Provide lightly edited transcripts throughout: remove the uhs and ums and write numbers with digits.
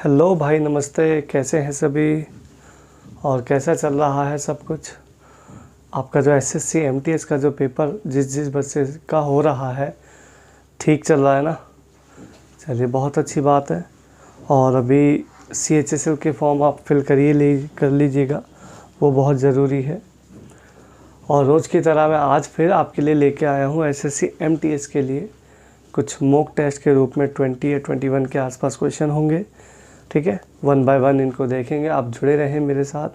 Hello भाई, नमस्ते। कैसे हैं सभी और कैसा चल रहा है सब कुछ? आपका जो एसएससी एमटीएस का जो पेपर जिस बच्चे का हो रहा है, ठीक चल रहा है ना? चलिए, बहुत अच्छी बात है। और अभी सीएचएसएल के फॉर्म आप फिल कर लीजिएगा, वो बहुत ज़रूरी है। और रोज़ की तरह मैं आज फिर आपके लिए लेके आया हूँ एसएससी एमटीएस के लिए कुछ मॉक टेस्ट के रूप में 20 या 21 के आसपास क्वेश्चन होंगे। ठीक है, 1 बाय 1 इनको देखेंगे। आप जुड़े रहें मेरे साथ।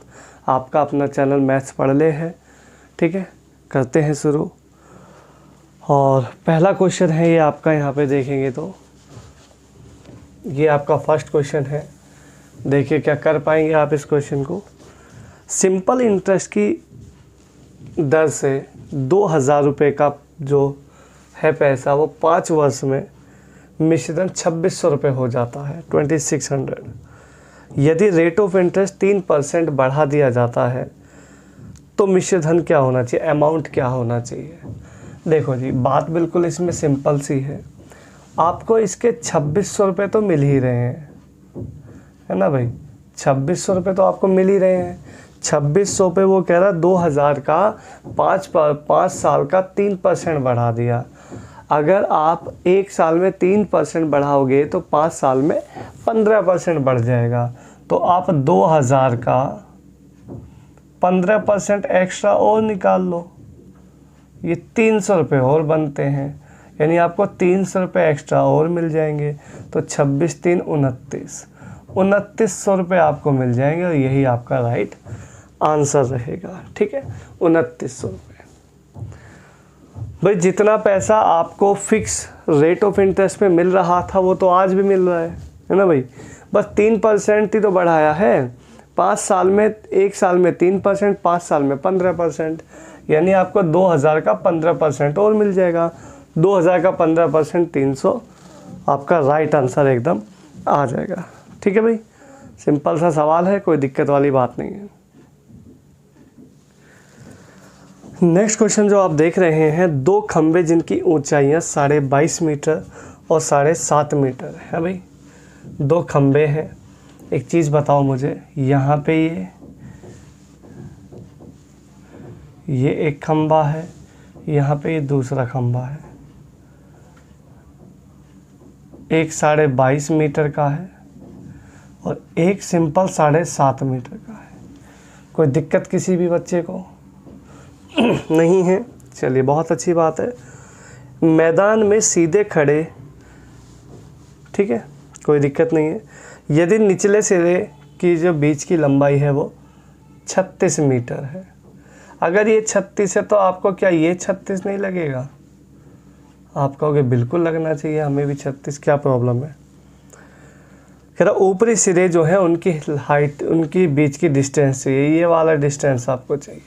आपका अपना चैनल मैथ्स पढ़ ले है। ठीक है, करते हैं शुरू। और पहला क्वेश्चन है ये आपका, यहाँ पे देखेंगे तो ये आपका फर्स्ट क्वेश्चन है। देखिए क्या कर पाएंगे आप इस क्वेश्चन को। सिंपल इंटरेस्ट की दर से 2000 रुपये का जो है पैसा, वो 5 वर्ष में मिश्रधन 2600 रुपये हो जाता है, 2600। यदि रेट ऑफ इंटरेस्ट 3% बढ़ा दिया जाता है तो मिश्रधन क्या होना चाहिए, अमाउंट क्या होना चाहिए? देखो जी, बात बिल्कुल इसमें सिंपल सी है। आपको इसके 2600 रुपये तो मिल ही रहे हैं, है ना भाई? 2600 रुपये तो आपको मिल ही रहे हैं। 2600 पे वो कह रहा 2000 का 5 साल का 3% बढ़ा दिया। अगर आप 1 साल में 3% बढ़ाओगे तो 5 साल में 15% बढ़ जाएगा। तो आप 2000 का 15% एक्स्ट्रा और निकाल लो, ये 300 रुपये और बनते हैं। यानी आपको 300 रुपये एक्स्ट्रा और मिल जाएंगे। तो 26 3 29, 2900 रुपये आपको मिल जाएंगे और यही आपका राइट आंसर रहेगा। ठीक है, 2900 रुपये। भाई, जितना पैसा आपको फिक्स रेट ऑफ इंटरेस्ट पे मिल रहा था वो तो आज भी मिल रहा है ना भाई? बस 3% ही तो बढ़ाया है। 5 साल में, 1 साल में 3%, 5 साल में 15%। यानी आपको 2000 का 15% और मिल जाएगा। 2000 का 15% 300, आपका राइट आंसर एकदम आ जाएगा। ठीक है भाई, सिंपल सा सवाल है, कोई दिक्कत वाली बात नहीं है। नेक्स्ट क्वेश्चन जो आप देख रहे हैं, 2 खंबे जिनकी ऊंचाइयां 22.5 मीटर और 7.5 मीटर है भाई। 2 खंबे हैं। एक चीज़ बताओ मुझे, यहाँ पे ये एक खंबा है, यहाँ पे ये दूसरा खंबा है। एक 22.5 मीटर का है और एक सिंपल 7.5 मीटर का है। कोई दिक्कत किसी भी बच्चे को नहीं है? चलिए, बहुत अच्छी बात है। मैदान में सीधे खड़े, ठीक है, कोई दिक्कत नहीं है। यदि निचले सिरे की जो बीच की लंबाई है वो 36 मीटर है। अगर ये 36 है तो आपको क्या ये 36 नहीं लगेगा? आप कहोगे बिल्कुल लगना चाहिए, हमें भी 36, क्या प्रॉब्लम है? कह रहा ऊपरी सिरे जो है उनकी हाइट, उनकी बीच की डिस्टेंस चाहिए, ये वाला डिस्टेंस आपको चाहिए।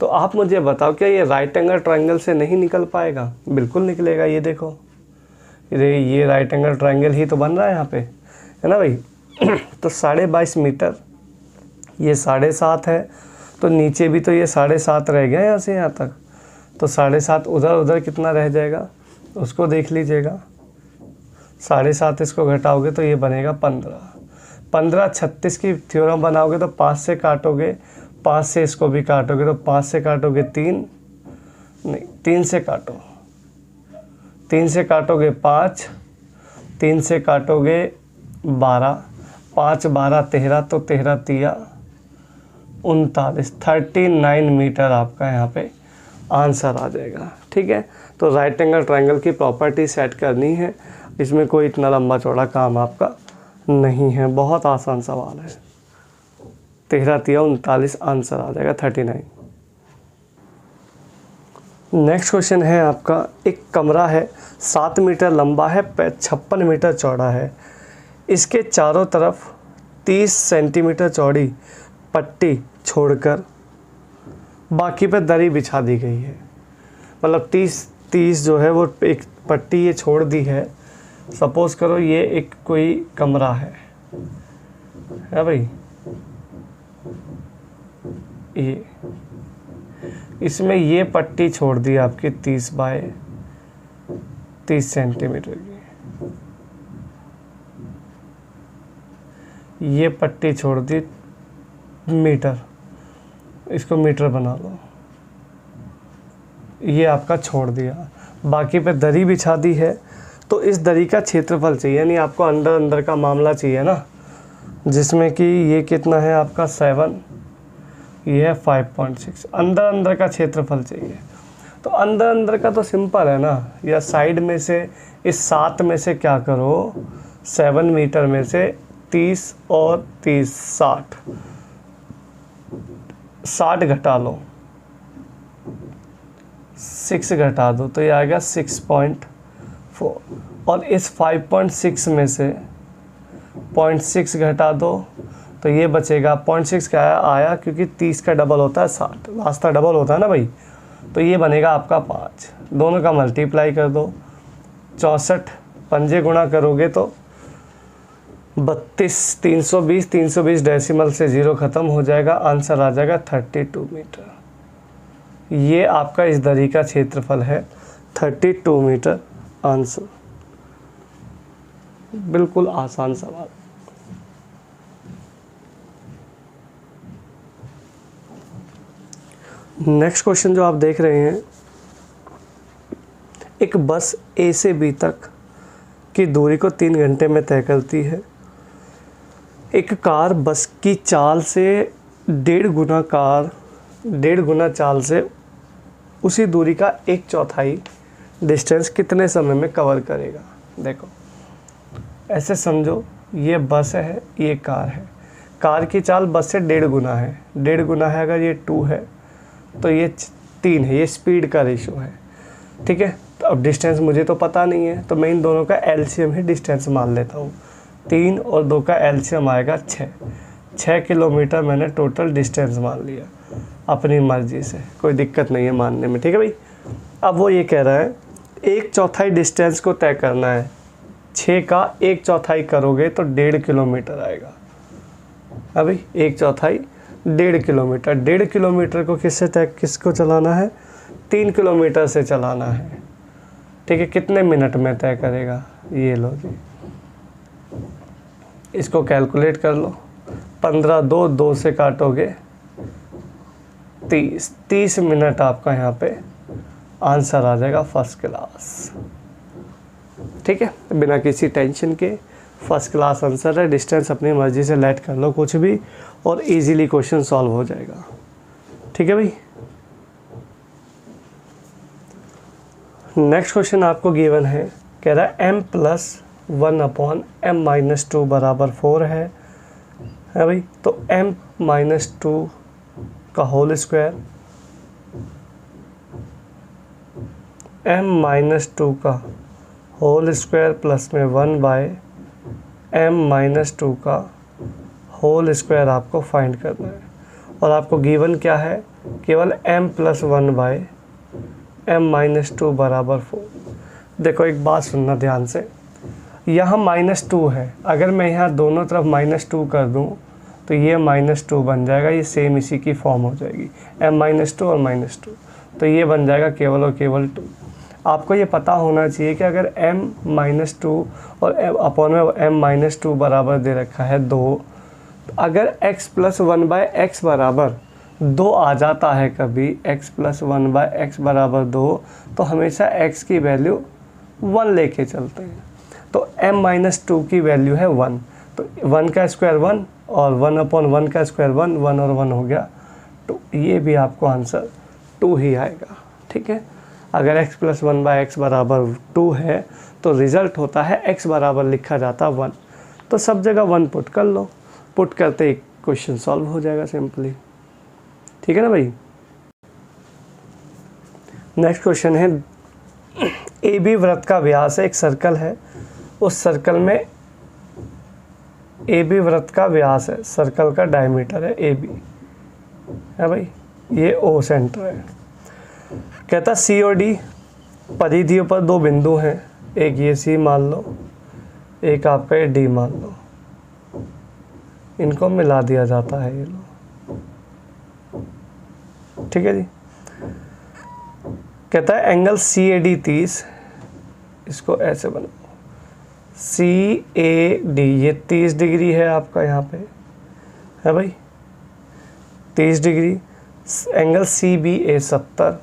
तो आप मुझे बताओ, क्या ये राइट एंगल ट्रायंगल से नहीं निकल पाएगा? बिल्कुल निकलेगा। ये देखो, ये राइट एंगल ट्रायंगल ही तो बन रहा है यहाँ पे, है ना भाई? तो 22.5 मीटर, ये 7.5 है, तो नीचे भी तो ये 7.5 रह गया यहाँ से यहाँ तक। तो 7.5 उधर कितना रह जाएगा उसको देख लीजिएगा। 7.5 इसको घटाओगे तो ये बनेगा 15। 15 36 की थ्योरम बनाओगे तो 5 से काटोगे, 5 से इसको भी काटोगे तो 5 से काटोगे 3, नहीं 3 से काटो, 3 से काटोगे 5, 3 से काटोगे 12, 5 12 13, तो 13 तिया 39, 39 मीटर आपका यहाँ पे आंसर आ जाएगा। ठीक है, तो राइट एंगल ट्रायंगल की प्रॉपर्टी सेट करनी है। इसमें कोई इतना लंबा चौड़ा काम आपका नहीं है, बहुत आसान सवाल है। 13 तिया 39 आंसर आ जाएगा, 39। नेक्स्ट क्वेश्चन है आपका, एक कमरा है, 7 मीटर लंबा है, 56 मीटर चौड़ा है। इसके चारों तरफ 30 सेंटीमीटर चौड़ी पट्टी छोड़कर बाकी पे दरी बिछा दी गई है। मतलब 30 जो है वो एक पट्टी ये छोड़ दी है। सपोज करो ये एक कोई कमरा है भाई, ये इसमें ये पट्टी छोड़ दी आपकी 30 बाय 30 सेंटीमीटर की। ये पट्टी छोड़ दी मीटर, इसको मीटर बना लो, ये आपका छोड़ दिया, बाकी पे दरी बिछा दी है। तो इस दरी का क्षेत्रफल चाहिए, यानी आपको अंदर अंदर का मामला चाहिए ना, जिसमें कि ये कितना है आपका 7, ये है 5.6, अंदर अंदर का क्षेत्रफल चाहिए। तो अंदर अंदर का तो सिंपल है ना, या साइड में से इस 7 में से क्या करो, 7 मीटर में से 30 और 30 60 घटा लो, 6 घटा दो तो ये आएगा 6.4, और इस 5.6 में से 0.6 घटा दो तो ये बचेगा 0.6 क्या आया, क्योंकि 30 का डबल होता है 60, रास्ता डबल होता है ना भाई, तो ये बनेगा आपका 5, दोनों का मल्टीप्लाई कर दो, 64 पंजे गुणा करोगे तो 32, 320 डेसिमल से 0 ख़त्म हो जाएगा, आंसर आ जाएगा 32 मीटर। ये आपका इस दरी का क्षेत्रफल है 32 मीटर, आंसर। बिल्कुल आसान सवाल। नेक्स्ट क्वेश्चन जो आप देख रहे हैं, एक बस ए से बी तक की दूरी को 3 घंटे में तय करती है। एक कार बस की चाल से 1.5 गुना चाल से उसी दूरी का 1/4 डिस्टेंस कितने समय में कवर करेगा। देखो ऐसे समझो, ये बस है, ये कार है, कार की चाल बस से 1.5 गुना है, 1.5 गुना है, अगर ये 2 है तो ये 3 है, ये स्पीड का रेशो है, ठीक है। तो अब डिस्टेंस मुझे तो पता नहीं है, तो मैं इन दोनों का एलसीएम ही डिस्टेंस मान लेता हूँ। 3 और 2 का एलसीएम आएगा 6 किलोमीटर मैंने टोटल डिस्टेंस मान लिया अपनी मर्जी से, कोई दिक्कत नहीं है मानने में, ठीक है भाई। अब वो ये कह रहा है 1/4 डिस्टेंस को तय करना है, 6 का 1/4 करोगे तो 1.5 किलोमीटर आएगा। अभी 1/4 1.5 किलोमीटर, 1.5 किलोमीटर को किसको चलाना है, 3 किलोमीटर से चलाना है, ठीक है। कितने मिनट में तय करेगा, ये लो जी, इसको कैलकुलेट कर लो, 15, 2 से काटोगे 30 मिनट आपका यहाँ पे आंसर आ जाएगा फर्स्ट क्लास, ठीक है। बिना किसी टेंशन के फर्स्ट क्लास आंसर है। डिस्टेंस अपनी मर्जी से लेट कर लो कुछ भी, और इजीली क्वेश्चन सॉल्व हो जाएगा, ठीक है भाई। नेक्स्ट क्वेश्चन आपको गिवन है, कह रहा है m+1/m-2 बराबर 4 है भाई। तो m-2 का होल स्क्वायर, m-2 का होल स्क्वायर प्लस में 1/m-2 का होल स्क्वायर आपको फाइंड करना है, और आपको गिवन क्या है, केवल m+1/m-2 बराबर 4। देखो एक बात सुनना ध्यान से, यहाँ -2 है, अगर मैं यहाँ दोनों तरफ -2 कर दूँ तो ये -2 बन जाएगा, ये सेम इसी की फॉर्म हो जाएगी, m-2 और -2, तो ये बन जाएगा केवल और केवल 2। आपको ये पता होना चाहिए कि अगर m-2 और अपॉन में m-2 बराबर दे रखा है 2, अगर x + 1/x बराबर 2 आ जाता है कभी, x + 1/x बराबर 2, तो हमेशा x की वैल्यू 1 लेके चलते हैं। तो m-2 की वैल्यू है 1, तो 1 का स्क्वायर 1 और 1/1 का स्क्वायर 1, 1 और 1 हो गया, तो ये भी आपको आंसर 2 ही आएगा, ठीक है। अगर x + 1/x बराबर 2 है तो रिज़ल्ट होता है x बराबर लिखा जाता 1, तो सब जगह 1 पुट कर लो, पुट करते ही क्वेश्चन सॉल्व हो जाएगा सिंपली, ठीक है ना भाई। नेक्स्ट क्वेश्चन है, AB वृत्त का व्यास है, एक सर्कल है, उस सर्कल में AB वृत्त का व्यास है, सर्कल का डायमीटर है AB है भाई, ये O सेंटर है। कहता C और D परिधियों पर 2 बिंदु हैं, एक ये C मान लो, एक आपका ये D मान लो, इनको मिला दिया जाता है, ये लो, ठीक है जी। कहता है एंगल CAD 30, इसको ऐसे बनाओ, CAD ये 30 डिग्री है आपका, यहाँ पे है भाई 30 डिग्री। एंगल CBA 70,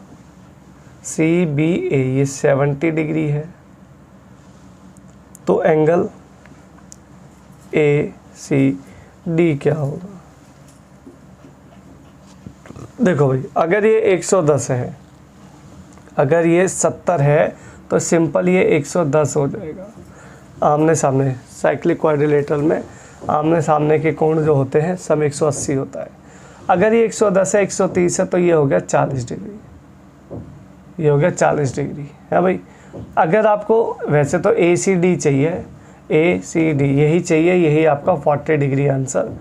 CBA ये 70 डिग्री है। तो एंगल ACD क्या होगा? देखो भाई, अगर ये 110 है, अगर ये 70 है, तो सिंपल ये 110 हो जाएगा। आमने सामने साइक्लिक क्वाड्रिलेटरल में आमने सामने के कोण जो होते हैं सब 180 होता है। अगर ये 110 है, 130 है, तो ये हो गया 40 डिग्री, ये हो गया 40 डिग्री है भाई। अगर आपको वैसे तो ACD चाहिए, ACD यही चाहिए, यही आपका 40 डिग्री आंसर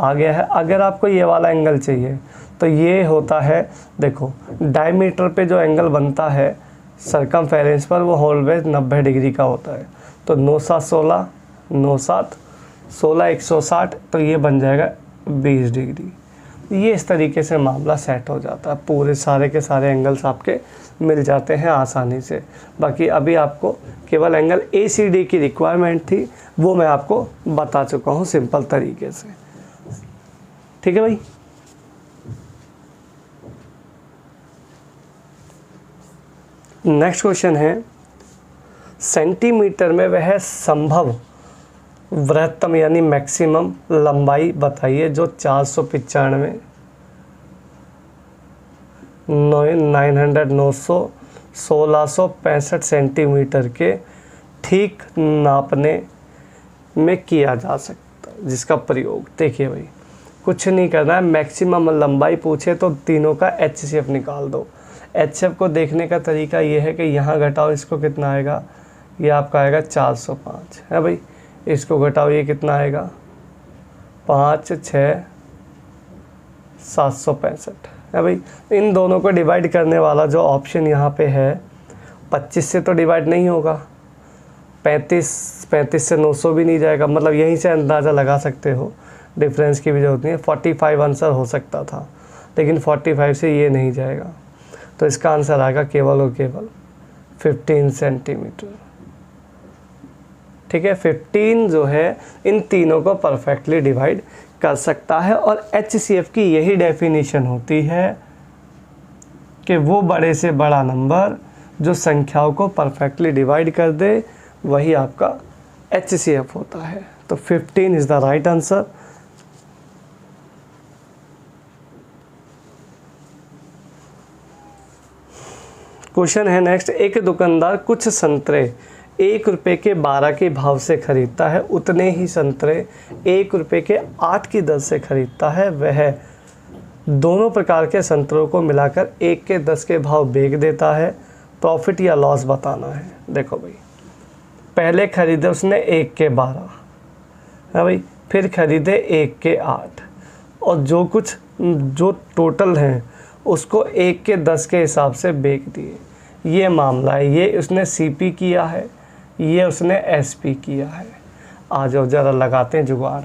आ गया है। अगर आपको ये वाला एंगल चाहिए तो ये होता है, देखो डायमीटर पे जो एंगल बनता है सरकमफेरेंस पर, वो ऑलवेज 90 डिग्री का होता है। तो 9 7 16, 9 7 16 160, तो ये बन जाएगा 20 डिग्री। ये इस तरीके से मामला सेट हो जाता है, पूरे सारे के सारे एंगल्स आपके मिल जाते हैं आसानी से। बाकी अभी आपको केवल एंगल ACD की रिक्वायरमेंट थी, वो मैं आपको बता चुका हूँ सिंपल तरीके से। ठीक है भाई। नेक्स्ट क्वेश्चन है, सेंटीमीटर में वह संभव वृहत्तम यानी मैक्सिमम लंबाई बताइए जो 495 1665 सेंटीमीटर के ठीक नापने में किया जा सकता है, जिसका प्रयोग। देखिए भाई, कुछ नहीं करना है, मैक्सिमम लंबाई पूछे तो तीनों का HCF निकाल दो। HCF को देखने का तरीका ये है कि यहाँ घटाओ, इसको कितना आएगा, ये आपका आएगा 405 है भाई। इसको घटाओ, ये कितना आएगा 5 6 765 है भाई। इन दोनों को डिवाइड करने वाला जो ऑप्शन यहाँ पे है, 25 से तो डिवाइड नहीं होगा, 35 से 900 भी नहीं जाएगा, मतलब यहीं से अंदाज़ा लगा सकते हो, डिफरेंस की भी जरूरत नहीं है। 45 आंसर हो सकता था, लेकिन 45 से ये नहीं जाएगा, तो इसका आंसर आएगा केवल और केवल 15 सेंटीमीटर। ठीक है, 15 जो है इन तीनों को परफेक्टली डिवाइड कर सकता है। और HCF की यही डेफिनेशन होती है कि वो बड़े से बड़ा नंबर जो संख्याओं को परफेक्टली डिवाइड कर दे, वही आपका HCF होता है। तो 15 is the right answer. Question है नेक्स्ट, एक दुकानदार कुछ संतरे 1 रुपये के 12 के भाव से खरीदता है, उतने ही संतरे 1 रुपये के 8 की दर से खरीदता है। वह दोनों प्रकार के संतरों को मिलाकर 1 के 10 के भाव बेच देता है, प्रॉफिट या लॉस बताना है। देखो भाई, पहले खरीदे उसने 1 के 12 है भाई, फिर खरीदे 1 के 8, और जो टोटल हैं उसको 1 के 10 के हिसाब से बेच दिए। ये मामला है, ये उसने CP किया है, ये उसने SP किया है। आ जाओ ज़रा लगाते हैं जुगाड़।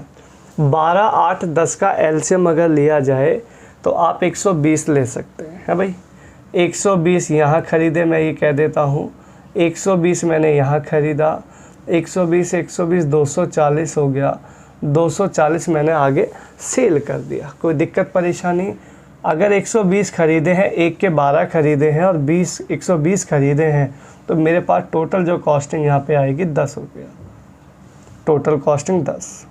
12 8 10 का LCM अगर लिया जाए तो आप 120 ले सकते हैं, है भाई। 120 यहाँ खरीदे, मैं ये कह देता हूँ 120 मैंने यहाँ खरीदा, 120 240 हो गया, 240 मैंने आगे सेल कर दिया। कोई दिक्कत परेशानी? अगर 120 खरीदे हैं, 1 के 12 खरीदे हैं और 120 खरीदे हैं, तो मेरे पास टोटल जो कॉस्टिंग यहाँ पे आएगी 10 रुपया, टोटल कॉस्टिंग 10।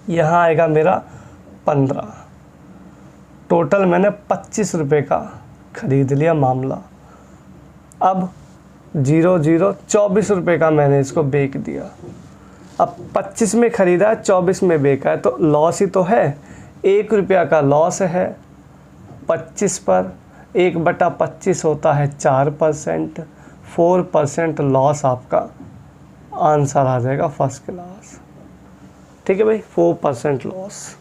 यहाँ आएगा मेरा 15, टोटल मैंने 25 रुपये का खरीद लिया मामला। अब 0 0 24 रुपये का मैंने इसको बेच दिया। अब 25 में ख़रीदा है, 24 में बेचा है, तो लॉस ही तो है, 1 रुपया का लॉस है। 25 पर 1/25 होता है 4%, 4% लॉस आपका आंसर आ जाएगा फर्स्ट क्लास। ठीक है भाई, 4% लॉस।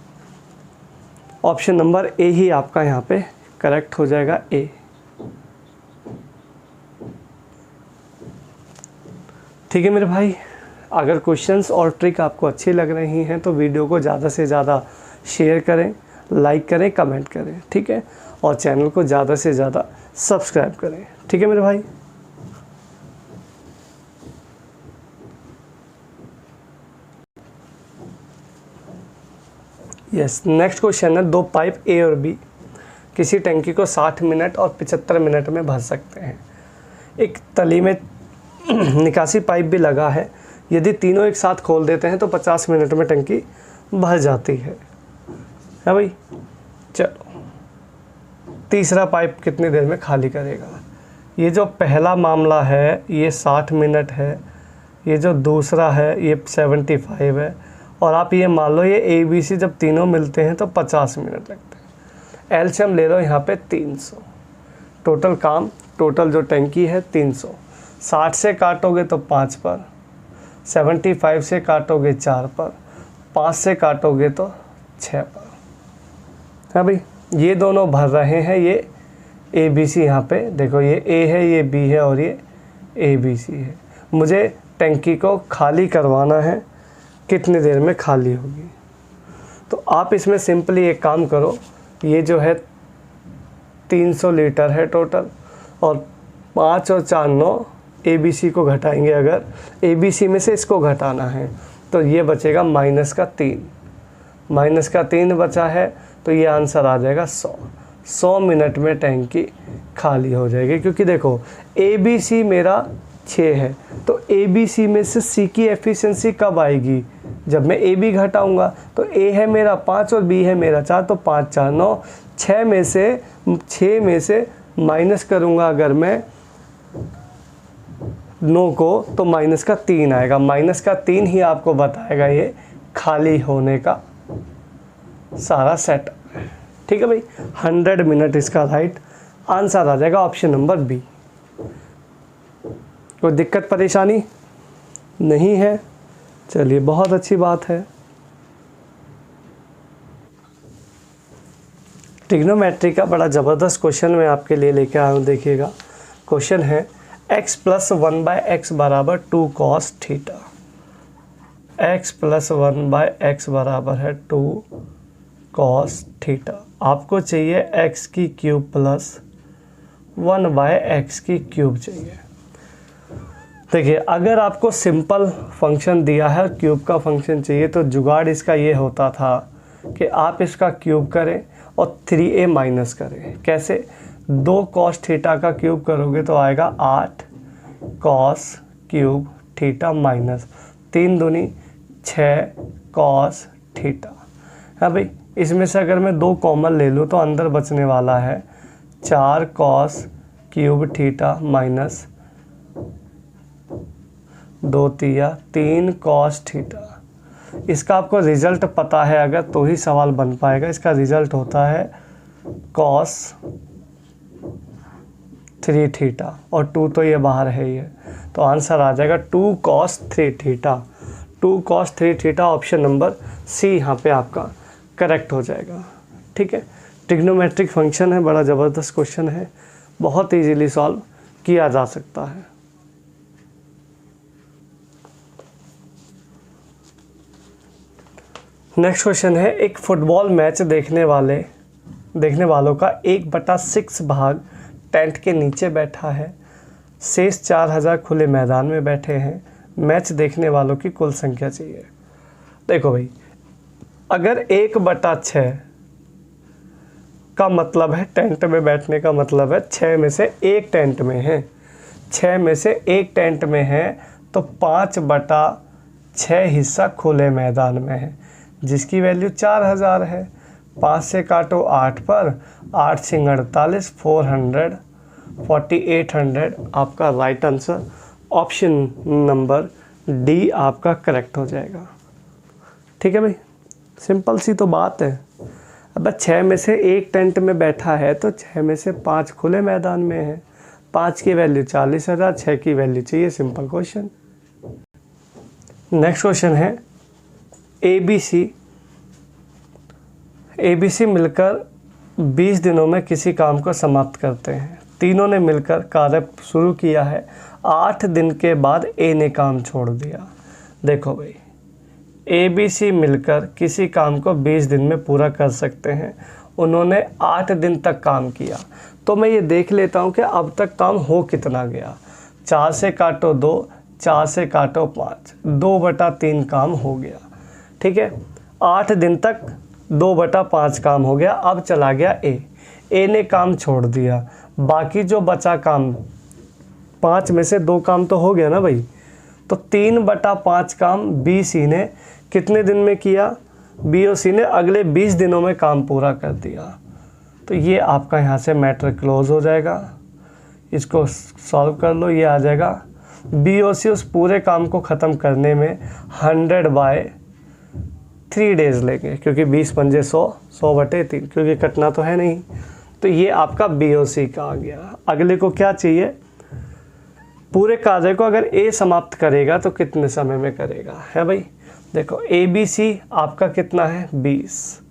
ऑप्शन नंबर A ही आपका यहाँ पे करेक्ट हो जाएगा, A। ठीक है मेरे भाई, अगर क्वेश्चंस और ट्रिक आपको अच्छी लग रही हैं तो वीडियो को ज़्यादा से ज़्यादा शेयर करें, लाइक करें, कमेंट करें, ठीक है, और चैनल को ज़्यादा से ज़्यादा सब्सक्राइब करें। ठीक है मेरे भाई। यस। नेक्स्ट क्वेश्चन है, दो पाइप ए और बी किसी टंकी को 60 मिनट और 75 मिनट में भर सकते हैं। एक तली में निकासी पाइप भी लगा है। यदि तीनों एक साथ खोल देते हैं तो 50 मिनट में टंकी भर जाती है भाई। चलो, तीसरा पाइप कितनी देर में खाली करेगा। ये जो पहला मामला है ये 60 मिनट है, ये जो दूसरा है ये 75 है, और आप ये मान लो ये ए बी सी जब तीनों मिलते हैं तो 50 मिनट लगते हैं। एलसीएम ले लो यहाँ पे 300। टोटल काम, टोटल जो टंकी है 300। 60 से काटोगे तो 5 पर, 75 से काटोगे 4 पर, 5 से काटोगे तो 6 पर। हाँ भाई, ये दोनों भर रहे हैं। ये ए बी सी यहाँ पे देखो, ये ए है, ये बी है और ये ए बी सी है। मुझे टंकी को खाली करवाना है, कितनी देर में खाली होगी। तो आप इसमें सिंपली एक काम करो, ये जो है 300 लीटर है टोटल, और 5 और 4 9 ए बी सी को घटाएंगे। अगर ए बी सी में से इसको घटाना है तो ये बचेगा -3। -3 बचा है तो ये आंसर आ जाएगा 100 मिनट में टैंकी खाली हो जाएगी। क्योंकि देखो ए बी सी मेरा 6 है, तो ए बी सी में से सी की एफिशिएंसी कब आएगी, जब मैं ए बी घटाऊंगा। तो ए है मेरा 5 और बी है मेरा 4, तो 5 4 9, 6 में से माइनस करूंगा अगर मैं 9 को, तो -3 आएगा। -3 ही आपको बताएगा ये खाली होने का सारा सेट। ठीक है भाई, 100 मिनट इसका राइट आंसर आ जाएगा, ऑप्शन नंबर बी। कोई दिक्कत परेशानी नहीं है, चलिए बहुत अच्छी बात है। ट्रिग्नोमेट्री का बड़ा ज़बरदस्त क्वेश्चन मैं आपके लिए लेके आया हूँ। देखिएगा, क्वेश्चन है x + 1/x बराबर 2 cos थीटा। x + 1/x बराबर है 2 cos थीटा। आपको चाहिए x की क्यूब प्लस 1/x की क्यूब चाहिए। देखिए, अगर आपको सिंपल फंक्शन दिया है, क्यूब का फंक्शन चाहिए, तो जुगाड़ इसका ये होता था कि आप इसका क्यूब करें और 3a माइनस करें। कैसे? 2 cos थीटा का क्यूब करोगे तो आएगा 8 cos क्यूब थीटा माइनस 3 दूनी 6 cos थीटा। हाँ भाई, इसमें से अगर मैं 2 कॉमन ले लूँ तो अंदर बचने वाला है 4 cos क्यूब थीटा माइनस 2 तिया 3 cos थीटा। इसका आपको रिजल्ट पता है अगर, तो ही सवाल बन पाएगा। इसका रिजल्ट होता है cos 3 थीटा, और 2 तो ये बाहर है ये, तो आंसर आ जाएगा 2 cos 3 theta. 2 cos 3 theta, option number C यहाँ पे आपका करेक्ट हो जाएगा। ठीक है, ट्रिग्नोमेट्रिक फंक्शन है, बड़ा ज़बरदस्त क्वेश्चन है, बहुत इजीली सॉल्व किया जा सकता है। नेक्स्ट क्वेश्चन है, एक फुटबॉल मैच देखने वालों का 1/6 भाग टेंट के नीचे बैठा है, शेष 4000 खुले मैदान में बैठे हैं। मैच देखने वालों की कुल संख्या चाहिए। देखो भाई, अगर 1/6 का मतलब है टेंट में बैठने का मतलब है 6 में से 1 टेंट में है, 6 में से 1 टेंट में है, तो 5/6 हिस्सा खुले मैदान में है, जिसकी वैल्यू 4000 है। 5 से काटो 8 पर, 8 सिंग 48, 400 4800 आपका right answer, option number D आपका करेक्ट हो जाएगा। ठीक है भाई, सिंपल सी तो बात है। अब 6 में से 1 टेंट में बैठा है तो 6 में से 5 खुले मैदान में है। 5 की वैल्यू 40,000, 6 की वैल्यू चाहिए, सिंपल क्वेश्चन। नेक्स्ट क्वेश्चन है, ABC मिलकर 20 दिनों में किसी काम को समाप्त करते हैं। तीनों ने मिलकर कार्य शुरू किया है, 8 दिन के बाद A ने काम छोड़ दिया। देखो भाई, ABC मिलकर किसी काम को 20 दिन में पूरा कर सकते हैं, उन्होंने 8 दिन तक काम किया, तो मैं ये देख लेता हूँ कि अब तक काम हो कितना गया। 4 से काटो 2, 4 से काटो 5, 2/3 काम हो गया। ठीक है, 8 दिन तक 2/5 काम हो गया। अब चला गया ए ने काम छोड़ दिया, बाकी जो बचा काम 5 में से 2 काम तो हो गया ना भाई, तो 3/5 काम बी सी ने कितने दिन में किया, बी और सी ने अगले 20 दिनों में काम पूरा कर दिया। तो ये आपका यहाँ से मैटर क्लोज हो जाएगा। इसको सॉल्व कर लो, ये आ जाएगा बी और सी उस पूरे काम को ख़त्म करने में 100/3 डेज़ लेंगे, क्योंकि 20 पंजे 100, 100/3, क्योंकि कटना तो है नहीं। तो ये आपका बी और सी का आ गया। अगले को क्या चाहिए, पूरे कार्य को अगर ए समाप्त करेगा तो कितने समय में करेगा, है भाई। देखो ए बी सी आपका कितना है 20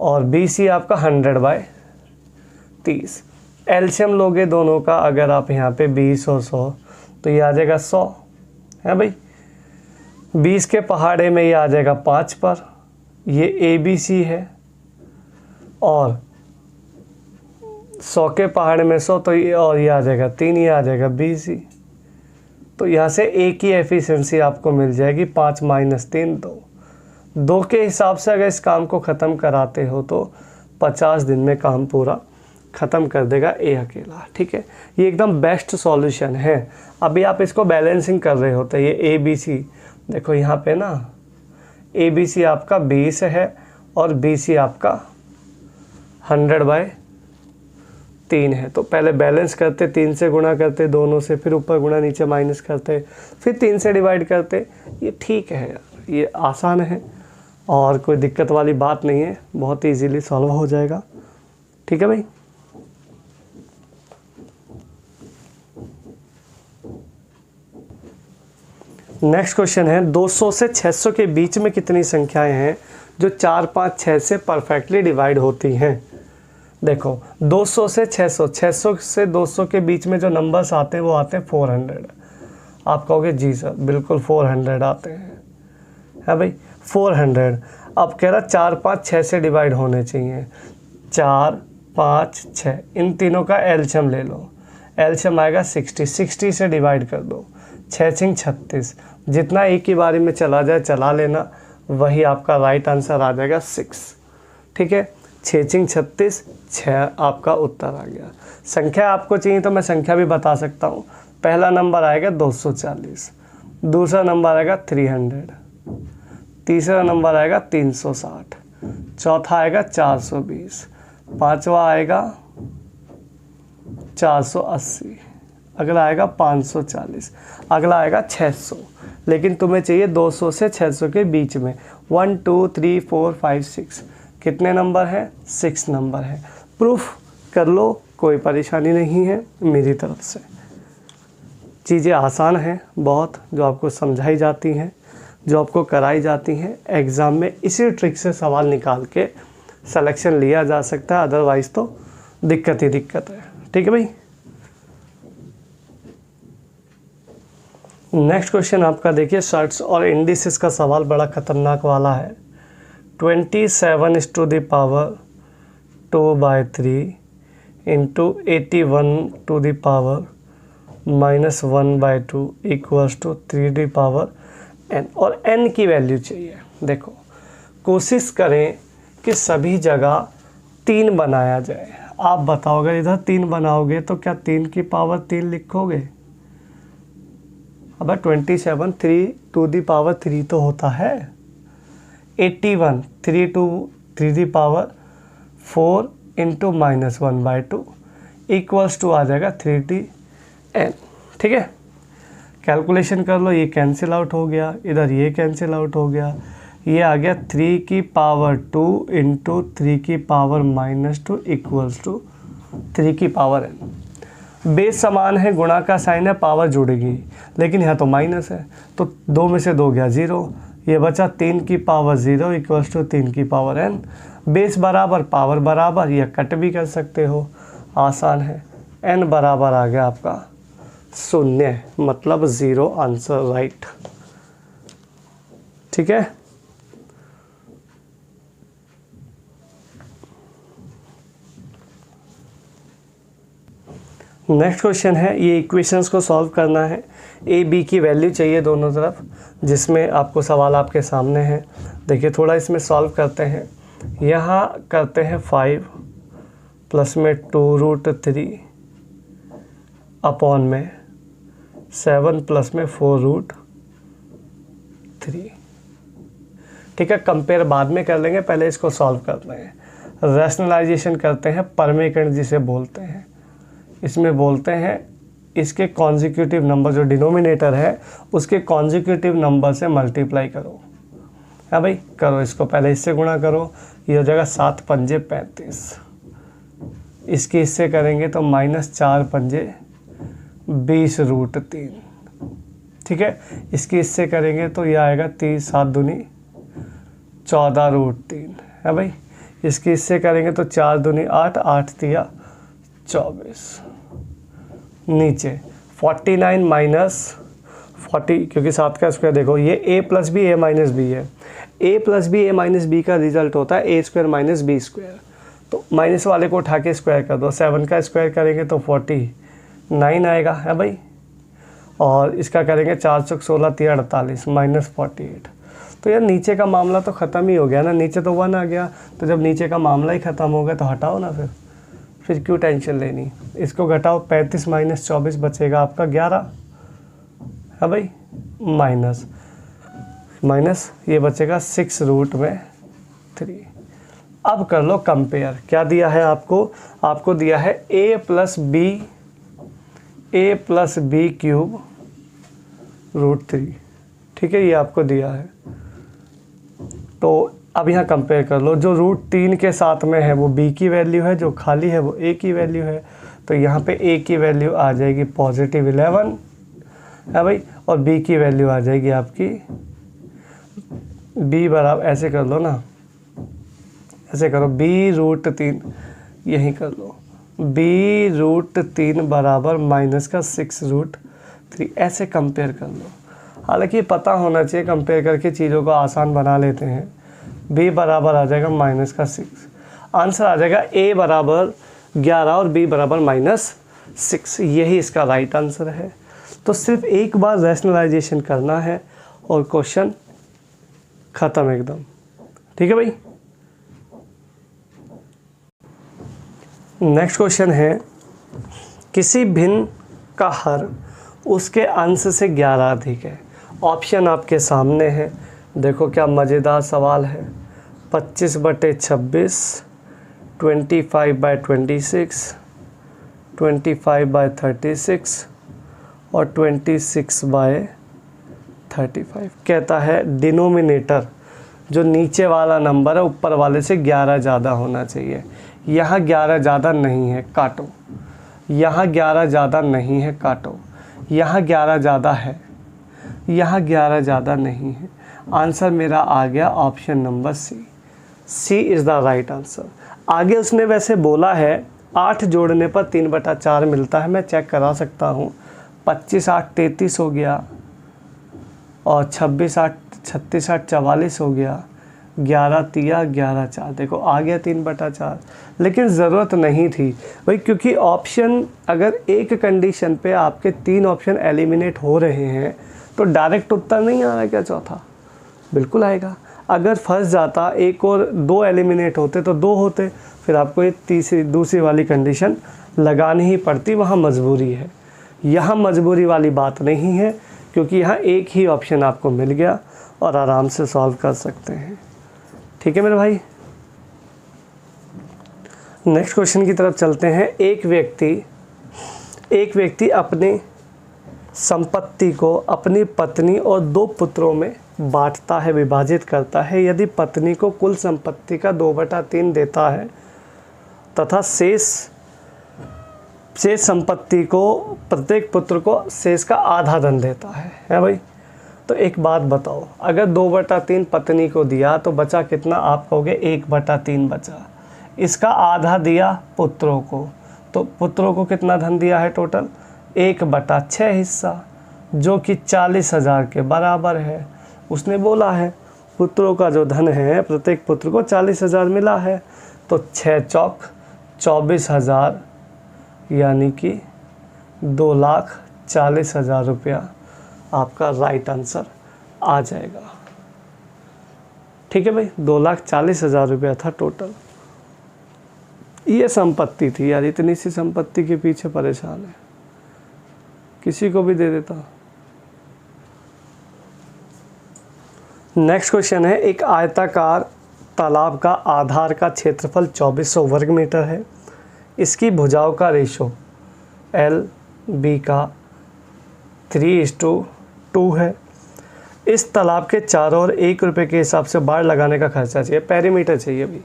और बी सी आपका 100/30। एलसीएम लोगे दोनों का, अगर आप यहाँ पे 20 और 100 तो ये आ जाएगा 100, है भाई। 20 के पहाड़े में ये आ जाएगा 5 पर, ये ए बी सी है, और 100 के पहाड़े में 100 तो ये, और ये आ जाएगा 3, ये आ जाएगा बी सी। तो यहाँ से ए की एफिशिएंसी आपको मिल जाएगी 5 - 3 2 के हिसाब से अगर इस काम को ख़त्म कराते हो तो 50 दिन में काम पूरा ख़त्म कर देगा ए अकेला, ठीक है। ये एकदम बेस्ट सॉल्यूशन है। अभी आप इसको बैलेंसिंग कर रहे होते, ये ए बी सी, देखो यहाँ पे ना ए बी सी आपका 20 है और बी सी आपका 100/3 है। तो पहले बैलेंस करते, 3 से गुणा करते दोनों से, फिर ऊपर गुणा नीचे माइनस करते, फिर 3 से डिवाइड करते। ये ठीक है यार, ये आसान है और कोई दिक्कत वाली बात नहीं है, बहुत ईजीली सॉल्व हो जाएगा, ठीक है भाई। नेक्स्ट क्वेश्चन है 200 से 600 के बीच में कितनी संख्याएं हैं जो 4, 5, 6 से परफेक्टली डिवाइड होती हैं। देखो 200 से 600, 600 से 200 के बीच में जो नंबर्स आते हैं वो आते हैं 400। आप कहोगे जी सर बिल्कुल 400 आते हैं, है भाई 400। अब कह रहा 4, 5, 6 से डिवाइड होने चाहिए। 4, 5, 6 इन तीनों का एलसीएम ले लो, एलसीएम आएगा 60, 60 से डिवाइड कर दो, 6 × 36, जितना एक ही बारी में चला जाए चला लेना, वही आपका राइट आंसर आ जाएगा 6, ठीक है। 6 × 36 6 आपका उत्तर आ गया। संख्या आपको चाहिए तो मैं संख्या भी बता सकता हूँ। पहला नंबर आएगा 240, दूसरा नंबर आएगा 300, तीसरा नंबर आएगा 360, चौथा आएगा 420, पांचवा आएगा 480, अगला आएगा 540, अगला आएगा 600। लेकिन तुम्हें चाहिए 200 से 600 के बीच में। 1 2 3 4 5 6 कितने नंबर हैं, 6 नंबर है। प्रूफ कर लो, कोई परेशानी नहीं है मेरी तरफ से। चीज़ें आसान हैं बहुत, जो आपको समझाई जाती हैं, जो आपको कराई जाती हैं एग्ज़ाम में, इसी ट्रिक से सवाल निकाल के सिलेक्शन लिया जा सकता है, अदरवाइज़ तो दिक्कत ही दिक्कत है, ठीक है भाई। नेक्स्ट क्वेश्चन आपका देखिए, शर्ट्स और इंडिसेस का सवाल बड़ा ख़तरनाक वाला है। 27⁻2 2/3 इंटू 81⁻⁻² = 3/n और n की वैल्यू चाहिए। देखो कोशिश करें कि सभी जगह 3 बनाया जाए। आप बताओ अगर इधर 3 बनाओगे तो क्या 3⁻3 लिखोगे? अब 27 3⁻3 तो होता है, 81 3⁻4 इंटू -1/2 = आ जाएगा 3n, ठीक है। कैलकुलेशन कर लो, ये कैंसिल आउट हो गया, इधर ये कैंसिल आउट हो गया, ये आ गया 3⁻2 इंटू 3⁻2 = 3n। बेस समान है, गुणा का साइन है, पावर जुड़ेगी, लेकिन यहाँ तो माइनस है, तो 2 में से 2 गया 0, ये बचा 3⁻0 = 3n। बेस बराबर पावर बराबर, या कट भी कर सकते हो, आसान है। n बराबर आ गया आपका 0, मतलब 0 आंसर राइट, ठीक है। नेक्स्ट क्वेश्चन है, ये इक्वेशंस को सॉल्व करना है। ए बी की वैल्यू चाहिए दोनों तरफ, जिसमें आपको सवाल आपके सामने है। देखिए थोड़ा इसमें सॉल्व करते हैं। यहाँ करते हैं 5 प्लस में 2√3 अपॉन में 7 प्लस में 4√3। ठीक है, कंपेयर बाद में कर लेंगे, पहले इसको सॉल्व करते हैं। रैशनलाइजेशन करते हैं, परमीकरण जिसे बोलते हैं। इसमें बोलते हैं इसके कॉन्जिक्यूटिव नंबर जो डिनोमिनेटर है उसके कॉन्जिक्यूटिव नंबर से मल्टीप्लाई करो। हाँ भाई, करो इसको, पहले इससे गुणा करो, ये हो जाएगा 7 पंजे 35। इसके इससे करेंगे तो -4 पंजे 20√3। ठीक है, इसके इससे करेंगे तो ये आएगा 30 7 दूनी 14√3 है भाई। इसके इससे करेंगे तो 4 दूनी 8 8 तिया 24। नीचे 49 माइनस 40, क्योंकि 7 का स्क्वायर देखो ये a plus b a minus b है, a plus b a minus b का रिजल्ट होता है a square minus b square. तो माइनस वाले को उठा के स्क्वायर कर दो, 7 का स्क्वायर करेंगे तो 49 आएगा है भाई। और इसका करेंगे 4 चौक 16 3 48 -48। तो यार नीचे का मामला तो ख़त्म ही हो गया ना, नीचे तो 1 आ गया। तो जब नीचे का मामला ही ख़त्म हो गया तो हटाओ ना, फिर क्यों टेंशन लेनी। इसको घटाओ, 35 माइनस 24 बचेगा आपका 11 है भाई। माइनस ये बचेगा 6√3। अब कर लो कंपेयर। क्या दिया है आपको? आपको दिया है a प्लस बी क्यूब √3। ठीक है, ये आपको दिया है। तो अब यहाँ कंपेयर कर लो, जो √3 के साथ में है वो b की वैल्यू है, जो खाली है वो a की वैल्यू है। तो यहाँ पे a की वैल्यू आ जाएगी +11 है भाई, और b की वैल्यू आ जाएगी आपकी b बराबर, ऐसे कर लो ना, ऐसे करो b√3, यही कर लो b√3 बराबर -6√3। ऐसे कंपेयर कर लो। हालांकि पता होना चाहिए, कंपेयर करके चीज़ों को आसान बना लेते हैं। b बराबर आ जाएगा -6, आंसर आ जाएगा a बराबर 11 और b बराबर -6। यही इसका राइट आंसर है। तो सिर्फ एक बार रैशनलाइजेशन करना है और क्वेश्चन ख़त्म एकदम। ठीक है भाई। नेक्स्ट क्वेश्चन है, किसी भिन्न का हर उसके अंश से 11 अधिक है। ऑप्शन आपके सामने है, देखो क्या मज़ेदार सवाल है। 25/26, 25/26, 25/36 और 26/35। कहता है डिनोमिनेटर जो नीचे वाला नंबर है ऊपर वाले से 11 ज़्यादा होना चाहिए। यहाँ 11 ज़्यादा नहीं है, काटो। यहाँ 11 ज़्यादा नहीं है, काटो। यहाँ 11 ज़्यादा है, यहाँ 11 ज़्यादा नहीं है। आंसर मेरा आ गया option number C is the right answer. आगे उसने वैसे बोला है 8 जोड़ने पर 3/4 मिलता है, मैं चेक करा सकता हूँ। 25 8 33 हो गया, और 26 8 36 8 44 हो गया, 11 तिया 11 4, देखो आ गया 3/4। लेकिन ज़रूरत नहीं थी भाई, क्योंकि ऑप्शन अगर एक कंडीशन पे आपके 3 ऑप्शन एलिमिनेट हो रहे हैं तो डायरेक्ट उत्तर नहीं आ रहा क्या चौथा? बिल्कुल आएगा। अगर फंस जाता, एक और 2 एलिमिनेट होते तो 2 होते, फिर आपको ये दूसरी वाली कंडीशन लगानी ही पड़ती, वहाँ मजबूरी है। यहाँ मजबूरी वाली बात नहीं है, क्योंकि यहाँ एक ही ऑप्शन आपको मिल गया और आराम से सॉल्व कर सकते हैं। ठीक है मेरे भाई। नेक्स्ट क्वेश्चन की तरफ चलते हैं। एक व्यक्ति अपनी संपत्ति को अपनी पत्नी और 2 पुत्रों में बांटता है, विभाजित करता है। यदि पत्नी को कुल संपत्ति का 2/3 देता है तथा शेष संपत्ति को प्रत्येक पुत्र को शेष का आधा धन देता है भाई। तो एक बात बताओ, अगर 2/3 पत्नी को दिया तो बचा कितना? आप कहोगे 1/3 बचा। इसका आधा दिया पुत्रों को, तो पुत्रों को कितना धन दिया है टोटल? 1/6 हिस्सा, जो कि 40,000 के बराबर है। उसने बोला है पुत्रों का जो धन है प्रत्येक पुत्र को 40,000 मिला है, तो 6 चौक 24,000 यानी कि 2,40,000 रुपया आपका राइट आंसर आ जाएगा। ठीक है भाई, 2,40,000 रुपया था टोटल। ये संपत्ति थी यार, इतनी सी संपत्ति के पीछे परेशान है, किसी को भी दे देता। नेक्स्ट क्वेश्चन है, एक आयताकार तालाब का आधार का क्षेत्रफल 2400 वर्ग मीटर है। इसकी भुजाओं का रेशो L B का 3:2 है। इस तालाब के चारों ओर 1 रुपये के हिसाब से बाड़ लगाने का खर्चा चाहिए। पेरीमीटर चाहिए भी।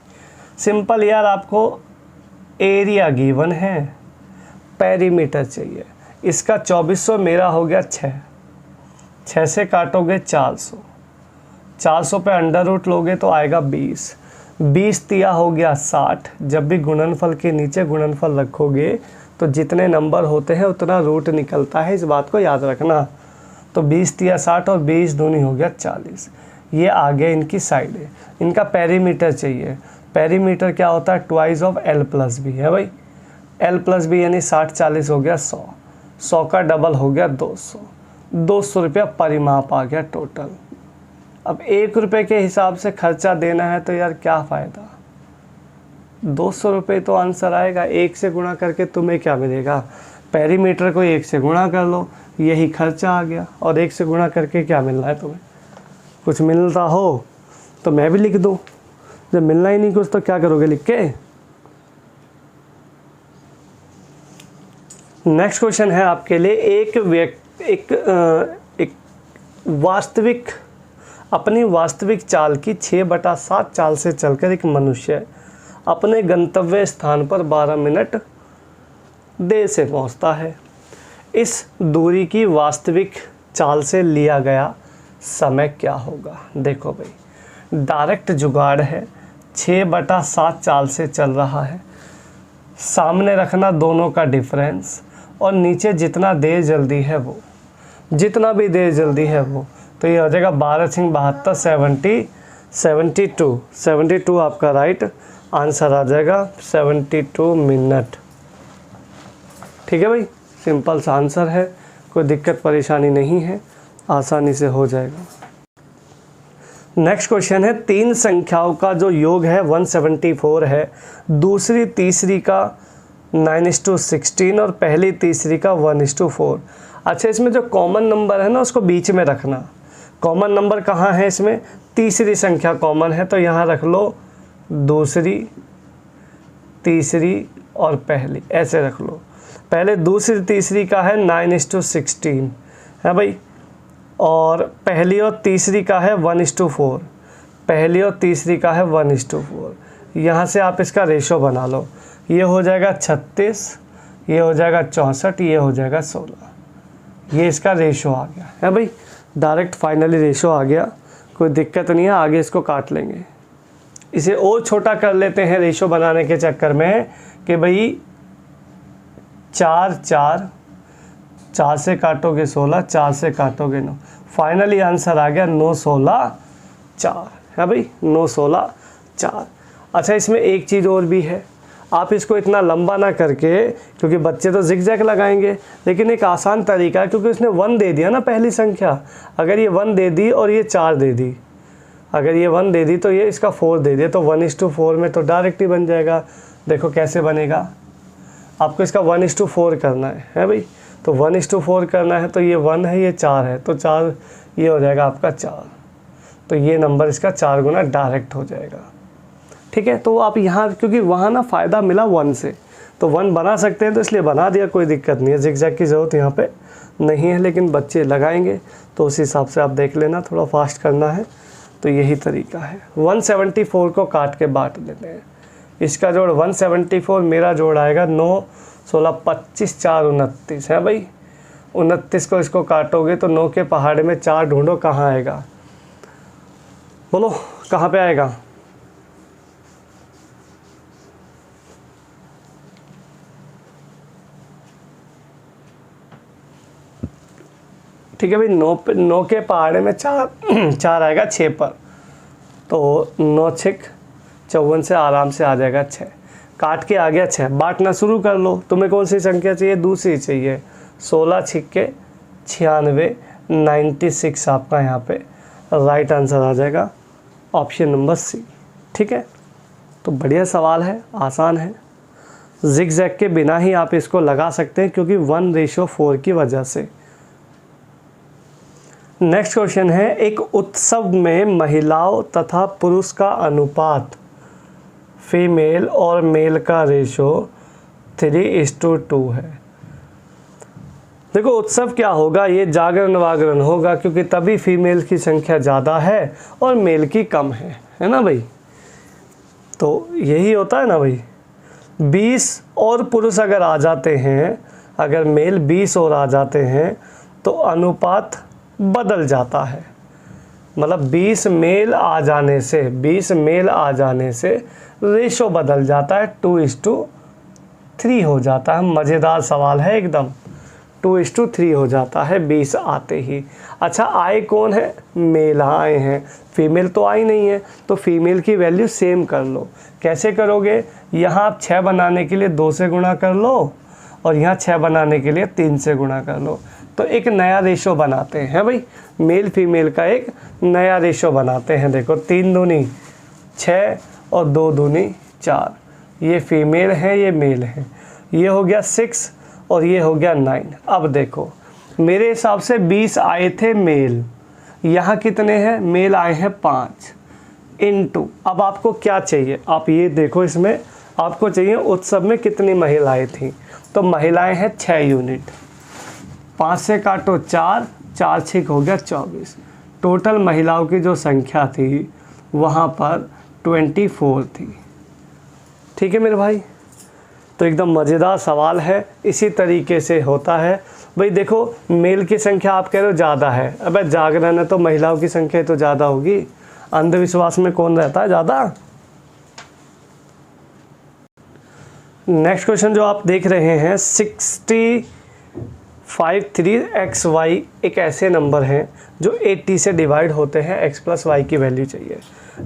सिंपल यार, आपको एरिया गिवन है, पेरीमीटर चाहिए। इसका 2400, मेरा हो गया 6 से काटोगे 400 पे अंडर रूट लोगे तो आएगा 20 तिया हो गया 60। जब भी गुणनफल के नीचे गुणनफल रखोगे तो जितने नंबर होते हैं उतना रूट निकलता है, इस बात को याद रखना। तो 20 तिया 60 और 20 दूनी हो गया 40। ये आगे इनकी साइड है। इनका पेरीमीटर चाहिए। पेरीमीटर क्या होता है? ट्वाइस ऑफ L+B है भाई। L+B यानी 60-40 हो गया 100 का डबल हो गया 200 रुपया परिमाप आ गया टोटल। अब 1 रुपये के हिसाब से खर्चा देना है तो यार क्या फ़ायदा, 200 रुपये तो आंसर आएगा। 1 से गुणा करके तुम्हें क्या मिलेगा? पेरीमीटर को 1 से गुणा कर लो, यही खर्चा आ गया। और 1 से गुणा करके क्या मिल रहा है तुम्हें? कुछ मिलता हो तो मैं भी लिख दूँ, जब मिलना ही नहीं कुछ तो क्या करोगे लिख के? नेक्स्ट क्वेश्चन है आपके लिए, एक वास्तविक अपनी वास्तविक चाल की 6/7 चाल से चलकर एक मनुष्य अपने गंतव्य स्थान पर 12 मिनट देर से पहुंचता है। इस दूरी की वास्तविक चाल से लिया गया समय क्या होगा? देखो भाई, डायरेक्ट जुगाड़ है, 6/7 चाल से चल रहा है। सामने रखना दोनों का डिफरेंस, और नीचे जितना देर जल्दी है वो, जितना भी देर जल्दी है वो, तो ये हो जाएगा 12×72 72 आपका राइट आंसर आ जाएगा, 72 मिनट। ठीक है भाई, सिंपल सा आंसर है, कोई दिक्कत परेशानी नहीं है, आसानी से हो जाएगा। नेक्स्ट क्वेश्चन है, 3 संख्याओं का जो योग है 174 है, दूसरी तीसरी का 9:16 और पहली तीसरी का 1:4। अच्छा, इसमें जो कॉमन नंबर है ना उसको बीच में रखना। कॉमन नंबर कहाँ है? इसमें तीसरी संख्या कॉमन है, तो यहाँ रख लो दूसरी, तीसरी और पहली, ऐसे रख लो। पहले दूसरी तीसरी का है 9:16 है भाई, और पहली और तीसरी का है 1:4। पहली और तीसरी का है 1:4। यहाँ से आप इसका रेशो बना लो, ये हो जाएगा 36, ये हो जाएगा 64, ये हो जाएगा 16। ये इसका रेशो आ गया है भाई, डायरेक्ट फाइनली रेशो आ गया, कोई दिक्कत नहीं है। आगे इसको काट लेंगे, इसे और छोटा कर लेते हैं रेशो बनाने के चक्कर में कि भाई 4 से काटोगे 16, 4 से काटोगे 9, फाइनली आंसर आ गया 9, 16, 4 है भाई, 9, 16, 4। अच्छा, इसमें एक चीज़ और भी है, आप इसको इतना लंबा ना करके, क्योंकि बच्चे तो जिगजैग लगाएंगे, लेकिन एक आसान तरीका है, क्योंकि उसने 1 दे दिया ना पहली संख्या, अगर ये 1 दे दी और ये 4 दे दी, अगर ये 1 दे दी तो ये इसका 4 दे दिया, तो 1:4 में तो डायरेक्ट ही बन जाएगा। देखो कैसे बनेगा, आपको इसका 1:4 करना है भाई, तो 1:4 करना है, तो ये 1 है, ये 4 है, तो 4, ये हो जाएगा आपका 4, तो ये नंबर इसका 4 गुना डायरेक्ट हो जाएगा। ठीक है, तो आप यहाँ, क्योंकि वहाँ ना फ़ायदा मिला 1 से, तो 1 बना सकते हैं, तो इसलिए बना दिया, कोई दिक्कत नहीं है। जिगजैग की ज़रूरत यहाँ पे नहीं है, लेकिन बच्चे लगाएंगे तो उस हिसाब से आप देख लेना, थोड़ा फास्ट करना है, तो यही तरीका है। 174 को काट के बांट देते हैं, इसका जोड़ 174, मेरा जोड़ आएगा 9, 16, 25, 4, 29 है भाई। 29 को इसको काटोगे तो 9 के पहाड़े में 4 ढूंढो, कहाँ आएगा? बोलो कहाँ पे आएगा? ठीक है भाई, 9 के पहाड़े में 4 आएगा 6 पर, तो 9 6 54 से आराम से आ जाएगा 6, काट के आ गया 6। बांटना शुरू कर लो, तुम्हें कौन सी संख्या चाहिए? दूसरी चाहिए। 16 6 96, 96 आपका यहाँ पे राइट आंसर आ जाएगा, ऑप्शन नंबर सी। ठीक है, तो बढ़िया सवाल है, आसान है। जिगजैग के बिना ही आप इसको लगा सकते हैं क्योंकि 1:4 की वजह से। नेक्स्ट क्वेश्चन है, एक उत्सव में महिलाओं तथा पुरुष का अनुपात फीमेल और मेल का रेशो 3:2 है। देखो उत्सव क्या होगा, ये जागरण वागरण होगा क्योंकि तभी फीमेल की संख्या ज़्यादा है और मेल की कम है ना भाई। तो यही होता है ना भाई। 20 और पुरुष अगर आ जाते हैं, अगर मेल 20 और आ जाते हैं तो अनुपात बदल जाता है। मतलब 20 मेल आ जाने से रेशो बदल जाता है, 2:3 हो जाता है। मज़ेदार सवाल है एकदम, 2:3 हो जाता है 20 आते ही। अच्छा आए कौन है, मेल आए हैं, फीमेल तो आई नहीं है, तो फीमेल की वैल्यू सेम कर लो। कैसे करोगे, यहाँ आप 6 बनाने के लिए 2 से गुणा कर लो और यहाँ 6 बनाने के लिए 3 से गुणा कर लो, तो एक नया रेशो बनाते हैं भाई। मेल फीमेल का एक नया रेशो बनाते हैं। देखो 3 दूनी 6 और 2 दूनी 4, ये फीमेल है ये मेल है। ये हो गया 6 और ये हो गया 9। अब देखो मेरे हिसाब से 20 आए थे मेल, यहाँ कितने हैं मेल आए हैं 5 इनटू। अब आपको क्या चाहिए, आप ये देखो इसमें आपको चाहिए उत्सव में कितनी महिलाएं थी, तो महिलाएं हैं 6 यूनिट। 5 से काटो 4, 4 6 हो गया 24। टोटल महिलाओं की जो संख्या थी वहाँ पर 24 थी। ठीक है मेरे भाई, तो एकदम मज़ेदार सवाल है। इसी तरीके से होता है भाई। देखो मेल की संख्या आप कह रहे हो ज़्यादा है, अबे जागरण है तो महिलाओं की संख्या तो ज़्यादा होगी। अंधविश्वास में कौन रहता है ज़्यादा। नेक्स्ट क्वेश्चन जो आप देख रहे हैं 653xy एक ऐसे नंबर हैं जो 80 से डिवाइड होते हैं, x + y की वैल्यू चाहिए।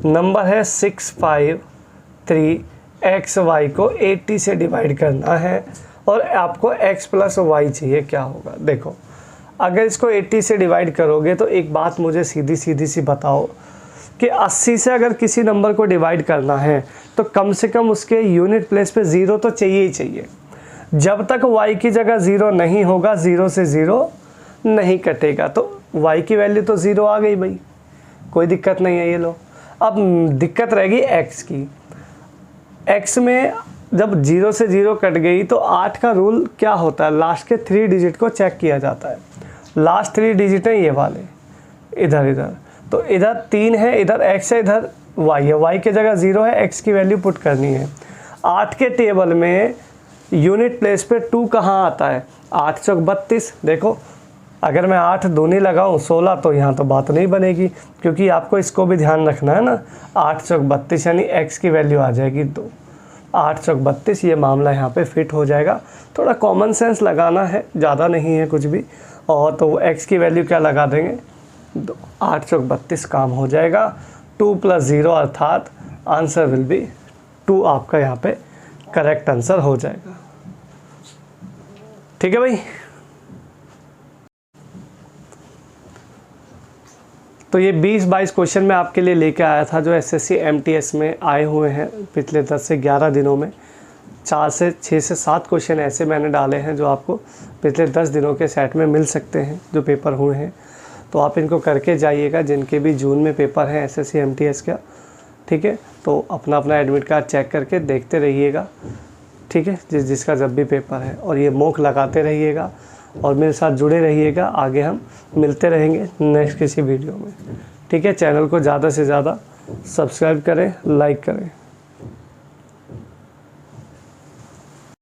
नंबर है 653xy को 80 से डिवाइड करना है और आपको x + y चाहिए। क्या होगा, देखो अगर इसको 80 से डिवाइड करोगे तो एक बात मुझे सीधी सी बताओ कि 80 से अगर किसी नंबर को डिवाइड करना है तो कम से कम उसके यूनिट प्लेस पे 0 तो चाहिए ही चाहिए। जब तक y की जगह 0 नहीं होगा, 0 से 0 नहीं कटेगा, तो y की वैल्यू तो 0 आ गई भाई, कोई दिक्कत नहीं है। ये लो, अब दिक्कत रहेगी x की। x में जब 0 से 0 कट गई तो 8 का रूल क्या होता है, लास्ट के 3 डिजिट को चेक किया जाता है। लास्ट 3 डिजिट हैं ये वाले, इधर तो इधर 3 है, इधर x है, इधर y है। y की जगह 0 है, x की वैल्यू पुट करनी है। 8 के टेबल में यूनिट प्लेस पे 2 कहाँ आता है, 8 चौक 32। देखो अगर मैं 8 दूनी लगाऊं 16 तो यहाँ तो बात नहीं बनेगी, क्योंकि आपको इसको भी ध्यान रखना है ना। 8 चौक 32 यानी x की वैल्यू आ जाएगी 2। 8 चौक 32 ये मामला यहाँ पे फिट हो जाएगा। थोड़ा कॉमन सेंस लगाना है, ज़्यादा नहीं है कुछ भी। और तो x की वैल्यू क्या लगा देंगे 2, 8 चौक 32 काम हो जाएगा। 2 + 0 अर्थात आंसर विल बी 2, आपका यहाँ पे करेक्ट आंसर हो जाएगा। ठीक है भाई, तो ये 20-22 क्वेश्चन मैं आपके लिए लेके आया था जो एसएससी एमटीएस में आए हुए हैं पिछले 10 से 11 दिनों में। 6 से 7 क्वेश्चन ऐसे मैंने डाले हैं जो आपको पिछले 10 दिनों के सेट में मिल सकते हैं जो पेपर हुए हैं। तो आप इनको करके जाइएगा, जिनके भी जून में पेपर हैं एसएससी एमटीएस का। ठीक है, तो अपना एडमिट कार्ड चेक करके देखते रहिएगा। ठीक है, जिसका जब भी पेपर है, और ये मॉक लगाते रहिएगा और मेरे साथ जुड़े रहिएगा। आगे हम मिलते रहेंगे नेक्स्ट किसी वीडियो में। ठीक है, चैनल को ज़्यादा से ज़्यादा सब्सक्राइब करें, लाइक करें।